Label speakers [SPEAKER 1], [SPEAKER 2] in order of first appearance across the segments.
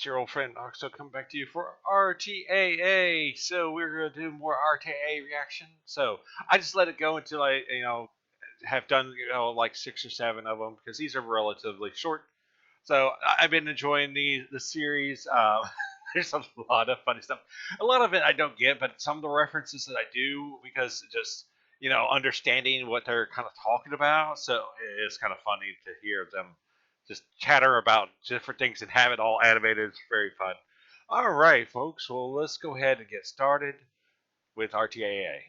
[SPEAKER 1] It's your old friend Oxo coming back to you for RTAA. So we're going to do more RTAA reaction. So I just let it go until I, have done, like 6 or 7 of them because these are relatively short. So I've been enjoying the series. There's a lot of funny stuff. A lot of it I don't get, but some of the references that I do because just, understanding what they're kind of talking about. So it's kind of funny to hear them just chatter about different things and have it all animated. It's very fun. All right, folks. Well, let's go ahead and get started with RTAA.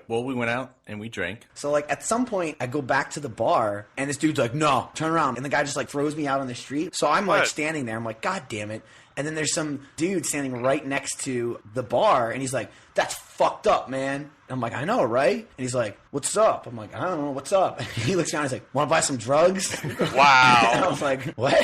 [SPEAKER 2] Well, we went out and we drank.
[SPEAKER 3] So, like, at some point, I go back to the bar, and this dude's like, no, turn around. And the guy just, like, throws me out on the street. So I'm, like, standing there. I'm like, God damn it. And then there's some dude standing right next to the bar, and he's like, that's fucked up, man. And I'm like, I know, right? And he's like, what's up? I'm like, I don't know, what's up? And he looks down, and he's like, want to buy some drugs?
[SPEAKER 1] Wow.
[SPEAKER 3] And I was like, what?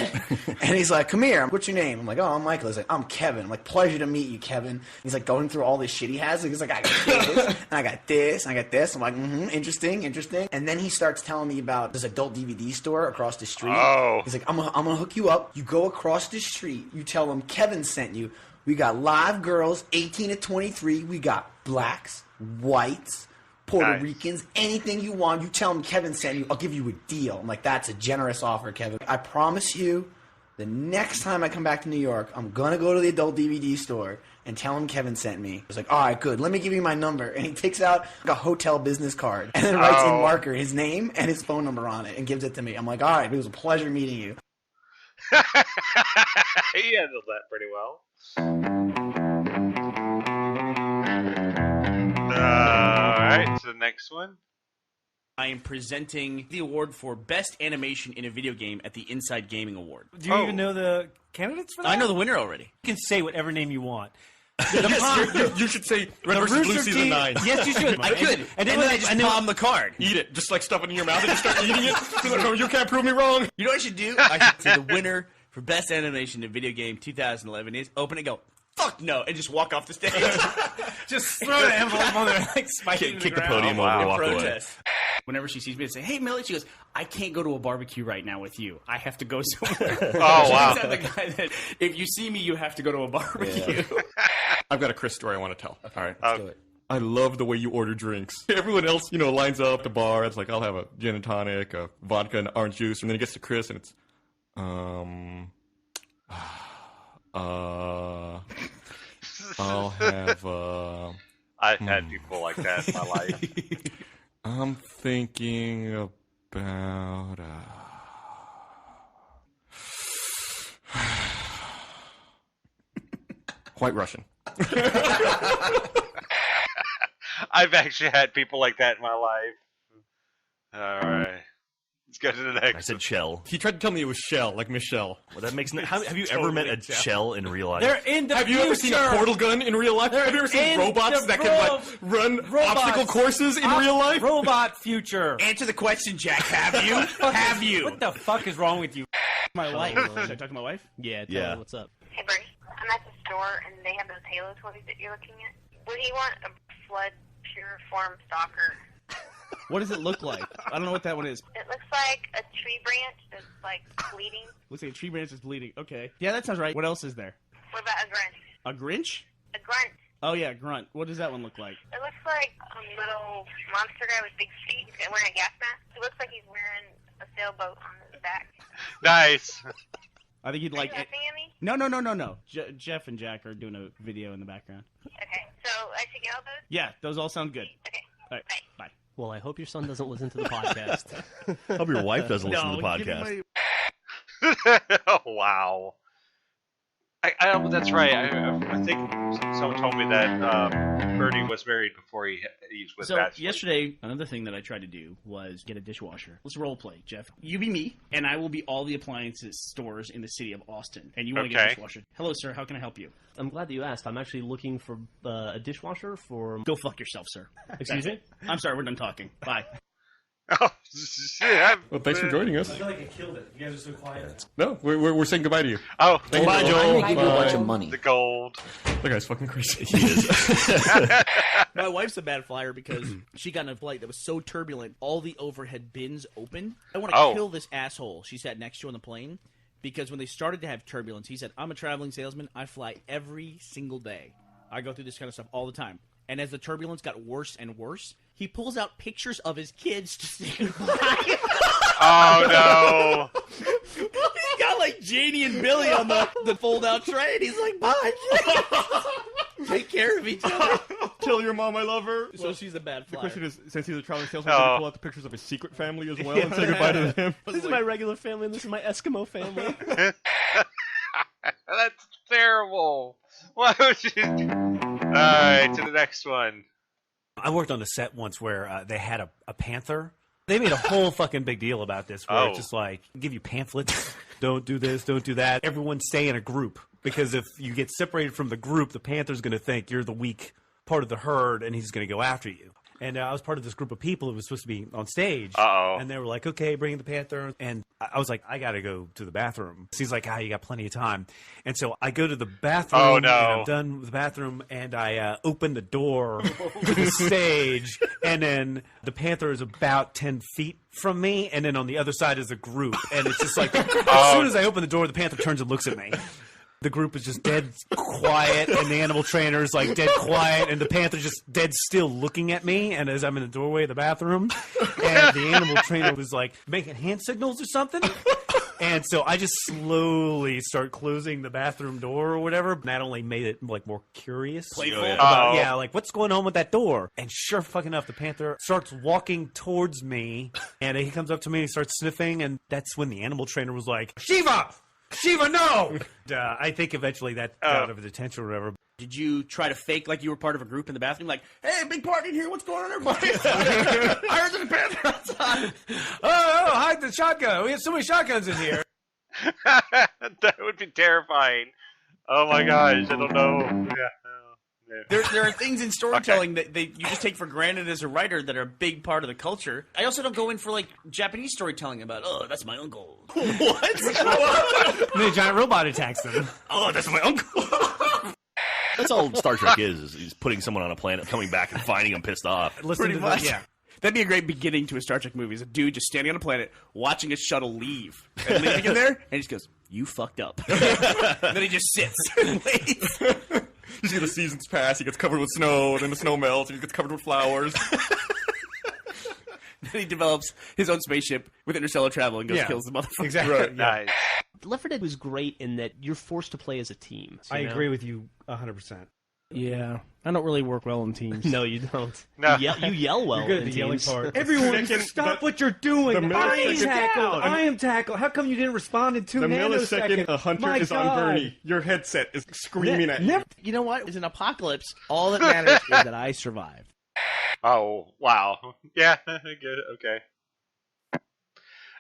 [SPEAKER 3] And he's like, come here. What's your name? I'm like, oh, I'm Michael. He's like, I'm Kevin. I'm like, pleasure to meet you, Kevin. He's like going through all this shit he has. He's like, I got this, and I got this, and I got this. I'm like, interesting. And then he starts telling me about this adult DVD store across the street.
[SPEAKER 1] Oh.
[SPEAKER 3] He's like, I'm gonna hook you up. You go across the street. You tell them Kevin sent you. We got live girls, 18 to 23. We got blacks, whites, Puerto Ricans, anything you want. You tell them Kevin sent you. I'll give you a deal. I'm like, that's a generous offer, Kevin. I promise you, the next time I come back to New York, I'm going to go to the adult DVD store and tell him Kevin sent me. He's like, all right, good. Let me give you my number. And he takes out a hotel business card and then writes in marker his name and his phone number on it and gives it to me. I'm like, all right, it was a pleasure meeting you.
[SPEAKER 1] He handled that pretty well. Alright, so the next one.
[SPEAKER 2] I am presenting the award for Best Animation in a Video Game at the Inside Gaming Award.
[SPEAKER 4] Do you even know the candidates for that?
[SPEAKER 2] I know the winner already.
[SPEAKER 4] You can say whatever name you want.
[SPEAKER 5] You should say Red vs. Blue Season 9.
[SPEAKER 4] Yes, you should.
[SPEAKER 2] I could. And then I just palm the card.
[SPEAKER 5] Eat it. Just like stuff it in your mouth and just start eating it. You're like, oh, you can't prove me wrong.
[SPEAKER 2] You know what I should do? I should say the winner for Best Animation in a Video Game 2011 is open and go, fuck no, and just walk off the stage.
[SPEAKER 4] Just throw the envelope on there, like spike it
[SPEAKER 5] Kick the podium over and walk away.
[SPEAKER 2] Whenever she sees me, I say, hey, Millie, she goes, I can't go to a barbecue right now with you. I have to go somewhere.
[SPEAKER 1] Oh, wow.
[SPEAKER 2] She's the guy that, if you see me, you have to go to a barbecue.
[SPEAKER 5] Yeah. I've got a Chris story I want to tell.
[SPEAKER 3] Okay,
[SPEAKER 5] all right.
[SPEAKER 3] let's do it.
[SPEAKER 5] I love the way you order drinks. Everyone else, lines up at the bar. It's like, I'll have a gin and tonic, a vodka and orange juice. And then it gets to Chris and it's, I'll have,
[SPEAKER 1] I've had people like that in my life.
[SPEAKER 5] I'm thinking about, White Russian.
[SPEAKER 1] I've actually had people like that in my life. All right. Let's go to the next.
[SPEAKER 6] I said shell.
[SPEAKER 5] He tried to tell me it was Shell, like Michelle.
[SPEAKER 6] Well, that makes have you ever met a shell in real life?
[SPEAKER 4] They're in the
[SPEAKER 5] Have you ever seen a portal gun in real life? Have you ever seen robots that can run obstacle courses in real life?
[SPEAKER 4] Robot future.
[SPEAKER 2] Answer the question, Jack. Have you? Have you?
[SPEAKER 4] What the fuck is wrong with you? My wife.
[SPEAKER 2] Should I talk to my wife?
[SPEAKER 4] Yeah, tell her what's up.
[SPEAKER 7] Hey, Bernie. I'm at the store, and they have those Halo toys that you're looking at. Would he want a Flood Pure Form Stalker?
[SPEAKER 2] What does it look like? I don't know what that one is.
[SPEAKER 7] It looks like a tree branch that's, like, bleeding.
[SPEAKER 2] Looks like a tree branch that's bleeding. Okay. Yeah, that sounds right. What else is there?
[SPEAKER 7] What about a grunt?
[SPEAKER 2] A Grinch?
[SPEAKER 7] A grunt.
[SPEAKER 2] Oh, yeah, Grunt. What does that one look like?
[SPEAKER 7] It looks like a little monster guy with big feet and wearing a gas mask. It looks like he's wearing a sailboat on his back.
[SPEAKER 1] Nice.
[SPEAKER 2] I think you'd like
[SPEAKER 7] Are you
[SPEAKER 2] it.
[SPEAKER 7] laughing at me?
[SPEAKER 2] No. Jeff and Jack are doing a video in the background.
[SPEAKER 7] Okay, so I should get all those?
[SPEAKER 2] Yeah, those all sound good.
[SPEAKER 7] Okay,
[SPEAKER 2] All right, bye.
[SPEAKER 8] Well, I hope your son doesn't listen to the podcast.
[SPEAKER 6] Hope your wife doesn't listen to the podcast.
[SPEAKER 1] Oh, wow. That's right. I think someone told me that Bernie was married before he was
[SPEAKER 2] So
[SPEAKER 1] Bachelor.
[SPEAKER 2] yesterday, another thing that I tried to do was get a dishwasher. Let's role play, Jeff. You be me, and I will be all the appliances stores in the city of Austin. And you want to get a dishwasher. Hello, sir. How can I help you?
[SPEAKER 8] I'm glad that you asked. I'm actually looking for a dishwasher for...
[SPEAKER 2] Go fuck yourself, sir.
[SPEAKER 8] Excuse me?
[SPEAKER 2] I'm sorry. We're done talking. Bye.
[SPEAKER 1] Oh, shit.
[SPEAKER 5] Well, thanks for joining us.
[SPEAKER 4] I feel like I killed it. You guys are so quiet.
[SPEAKER 5] No, we're saying goodbye to you.
[SPEAKER 1] Oh,
[SPEAKER 5] Goodbye, Joel.
[SPEAKER 3] I give you a bunch of money.
[SPEAKER 1] the gold.
[SPEAKER 5] That guy's fucking crazy.
[SPEAKER 6] He is.
[SPEAKER 2] My wife's a bad flyer because she got in a flight that was so turbulent, all the overhead bins open. I want to kill this asshole she sat next to on the plane because when they started to have turbulence, he said, I'm a traveling salesman. I fly every single day. I go through this kind of stuff all the time. And as the turbulence got worse and worse, he pulls out pictures of his kids to say goodbye.
[SPEAKER 1] Oh, no.
[SPEAKER 2] He's got like Janie and Billy on the fold-out tray, and he's like, bye. Take care of each other.
[SPEAKER 5] Tell your mom I love her.
[SPEAKER 2] So she's a bad flyer.
[SPEAKER 5] The question is, since he's a traveling salesman, does he pull out the pictures of his secret family as well and say goodbye to them?
[SPEAKER 8] This is my regular family, and this is my Eskimo family.
[SPEAKER 1] That's terrible. Why would you? All right, to the next one.
[SPEAKER 9] I worked on a set once where they had a panther. They made a whole fucking big deal about this, where it's just like, give you pamphlets, don't do this, don't do that. Everyone stay in a group, because if you get separated from the group, the panther's going to think you're the weak part of the herd, and he's going to go after you. And I was part of this group of people who was supposed to be on stage.
[SPEAKER 1] Uh-oh.
[SPEAKER 9] And they were like, okay, bring the panther. And I was like, I got to go to the bathroom. So he's like, you got plenty of time. And so I go to the bathroom.
[SPEAKER 1] Oh, no.
[SPEAKER 9] And I'm done with the bathroom. And I open the door to the stage. And then the panther is about 10 feet from me. And then on the other side is a group. And it's just like, as soon as I open the door, the panther turns and looks at me. The group is just dead quiet, and the animal trainer is like dead quiet, and the panther's just dead still looking at me. And as I'm in the doorway of the bathroom, and the animal trainer was like making hand signals or something. And so I just slowly start closing the bathroom door or whatever. And that only made it like more curious.
[SPEAKER 2] Playful.
[SPEAKER 9] About, like what's going on with that door? And sure fucking enough, the panther starts walking towards me, and he comes up to me and he starts sniffing, and that's when the animal trainer was like, Shiva, no! I think eventually that got out of his attention or whatever.
[SPEAKER 2] Did you try to fake like you were part of a group in the bathroom? Like, hey, big party in here. What's going on, everybody? I heard there's a panther outside.
[SPEAKER 9] Hide the shotgun. We have so many shotguns in here.
[SPEAKER 1] That would be terrifying. Oh, my gosh. I don't know. Yeah.
[SPEAKER 2] There are things in storytelling that you just take for granted as a writer that are a big part of the culture. I also don't go in for like Japanese storytelling about, oh, that's my uncle. What?
[SPEAKER 9] And the giant robot attacks them.
[SPEAKER 2] Oh, that's my uncle.
[SPEAKER 6] That's all Star Trek is putting someone on a planet, coming back and finding them pissed off.
[SPEAKER 2] Pretty much. Yeah. That'd be a great beginning to a Star Trek movie. Is a dude just standing on a planet, watching a shuttle leave, and leaving him there, and he just goes, "You fucked up." And then he just sits and waits.
[SPEAKER 5] You see the seasons pass, he gets covered with snow, and then the snow melts, and he gets covered with flowers.
[SPEAKER 2] Then he develops his own spaceship with interstellar travel and goes kills the motherfucker.
[SPEAKER 9] Exactly.
[SPEAKER 5] Right.
[SPEAKER 1] Nice.
[SPEAKER 8] Left 4 Dead was great in that you're forced to play as a team.
[SPEAKER 9] I agree with you 100%.
[SPEAKER 8] Yeah. I don't really work well in teams. No, you don't.
[SPEAKER 1] No.
[SPEAKER 8] You yell well
[SPEAKER 9] You're good at
[SPEAKER 8] in
[SPEAKER 9] the yelling
[SPEAKER 8] teams.
[SPEAKER 9] part.
[SPEAKER 3] Everyone, stop what you're doing. I am tackled.
[SPEAKER 5] I
[SPEAKER 3] am tackled. How come you didn't respond in 2
[SPEAKER 5] The
[SPEAKER 3] nanoseconds?
[SPEAKER 5] millisecond a hunter
[SPEAKER 3] My
[SPEAKER 5] is on
[SPEAKER 3] God.
[SPEAKER 5] Bernie, your headset is screaming at you.
[SPEAKER 2] You know what? It's an apocalypse. All that matters is that I survived.
[SPEAKER 1] Oh, wow. Yeah, good. Okay.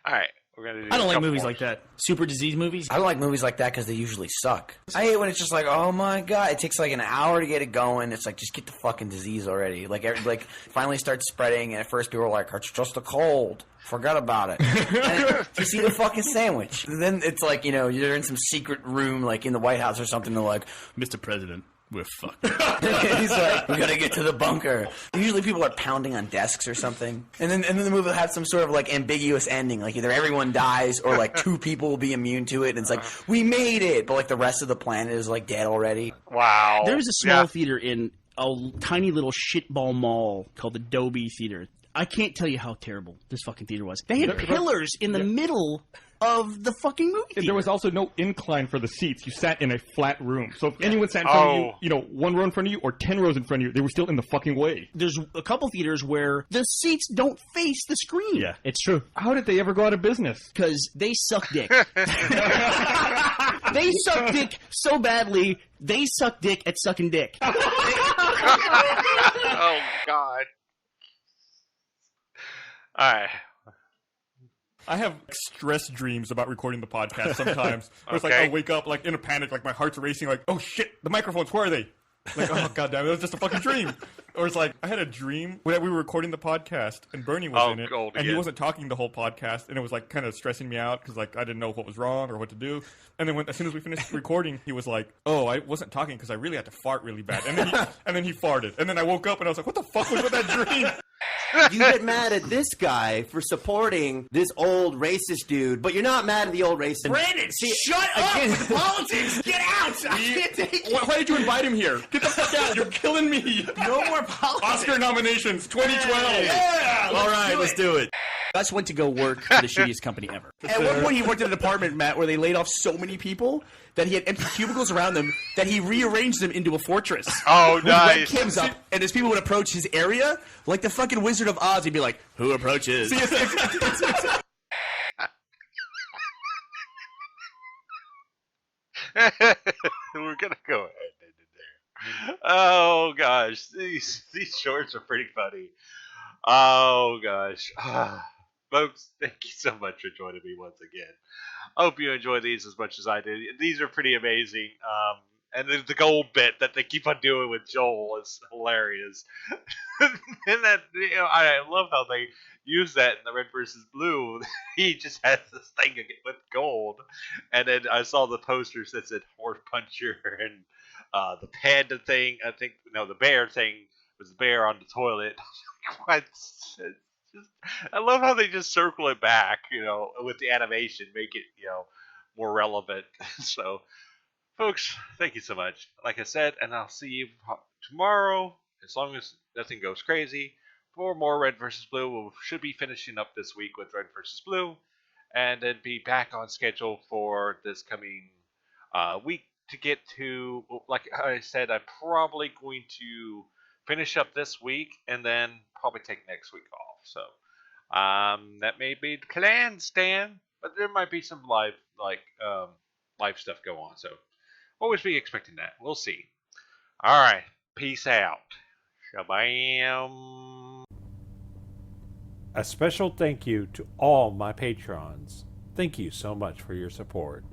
[SPEAKER 1] All right. We're gonna do
[SPEAKER 2] I don't
[SPEAKER 1] a
[SPEAKER 2] like
[SPEAKER 1] couple
[SPEAKER 2] movies
[SPEAKER 1] more.
[SPEAKER 2] like that. Super disease movies.
[SPEAKER 3] I don't like movies like that because they usually suck. I hate when it's just like, oh my God, it takes like an hour to get it going. It's like, just get the fucking disease already. Like finally starts spreading, and at first people are like, it's just a cold. Forgot about it. And just eat a fucking sandwich. And then it's like, you're in some secret room, like in the White House or something. They're like,
[SPEAKER 6] Mr. President, we're fucked.
[SPEAKER 3] he's like, we gotta get to the bunker. Usually people are pounding on desks or something. And then the movie will have some sort of like ambiguous ending. Like either everyone dies or like 2 people will be immune to it. And it's like, we made it. But like the rest of the planet is like dead already.
[SPEAKER 1] Wow.
[SPEAKER 2] There was a small theater in a tiny little shitball mall called the Dobie Theater. I can't tell you how terrible this fucking theater was. They had pillars in the middle of the fucking movie theater.
[SPEAKER 5] There was also no incline for the seats. You sat in a flat room. So if anyone sat in front of you, 1 row in front of you or 10 rows in front of you, they were still in the fucking way.
[SPEAKER 2] There's a couple theaters where the seats don't face the screen.
[SPEAKER 6] Yeah.
[SPEAKER 8] It's true.
[SPEAKER 5] How did they ever go out of business?
[SPEAKER 2] Because they suck dick. They suck dick so badly, they suck dick at sucking dick.
[SPEAKER 1] Oh, God. All right.
[SPEAKER 5] I have stress dreams about recording the podcast sometimes. Where it's like
[SPEAKER 1] Okay.
[SPEAKER 5] I'll wake up like in a panic, like my heart's racing, like, oh shit, the microphones, where are they? Like, oh goddamn, it was just a fucking dream. Or it's like I had a dream that we were recording the podcast and Bernie was in it,
[SPEAKER 1] gold
[SPEAKER 5] and he
[SPEAKER 1] again.
[SPEAKER 5] wasn't talking the whole podcast, and it was like kind of stressing me out because like I didn't know what was wrong or what to do. And then as soon as we finished recording, he was like, "Oh, I wasn't talking because I really had to fart really bad." And then he farted, and then I woke up and I was like, "What the fuck was with that dream?"
[SPEAKER 10] You get mad at this guy for supporting this old racist dude, but you're not mad at the old racist.
[SPEAKER 3] Brandon, shut up with the politics. Get out. I can't take it.
[SPEAKER 5] Why did you invite him here? Get the fuck out. You're killing me.
[SPEAKER 3] No more politics.
[SPEAKER 5] Oscar nominations 2012.
[SPEAKER 3] Yeah,
[SPEAKER 6] All right, let's do it.
[SPEAKER 2] Gus went to go work for the shittiest company ever.
[SPEAKER 4] At one point, he worked at a department, Matt, where they laid off so many people that he had empty cubicles around them that he rearranged them into a fortress.
[SPEAKER 1] Oh,
[SPEAKER 4] With
[SPEAKER 1] nice.
[SPEAKER 4] webcams up, and as people would approach his area, like the fucking Wizard of Oz, he'd be like,
[SPEAKER 6] Who approaches?
[SPEAKER 5] See,
[SPEAKER 1] We're gonna go ahead and end it there. Oh gosh, these shorts are pretty funny. Oh gosh, folks, thank you so much for joining me once again. I hope you enjoy these as much as I did. These are pretty amazing. And the gold bit that they keep on doing with Joel is hilarious. And that, I love how they use that in the Red versus Blue. He just has this thing with gold, and then I saw the posters that said horse puncher and the panda thing. I think the bear thing was the bear on the toilet. What? I love how they just circle it back, with the animation, make it, more relevant. So, folks, thank you so much. Like I said, and I'll see you tomorrow, as long as nothing goes crazy, for more Red versus Blue. We should be finishing up this week with Red versus Blue, and then be back on schedule for this coming week to get to, like I said, I'm probably going to finish up this week and then probably take next week off. So that may be the plan, Stan, but there might be some live stuff go on. So always be expecting that. We'll see. All right, peace out. Shabam.
[SPEAKER 11] A special thank you to all my patrons. Thank you so much for your support.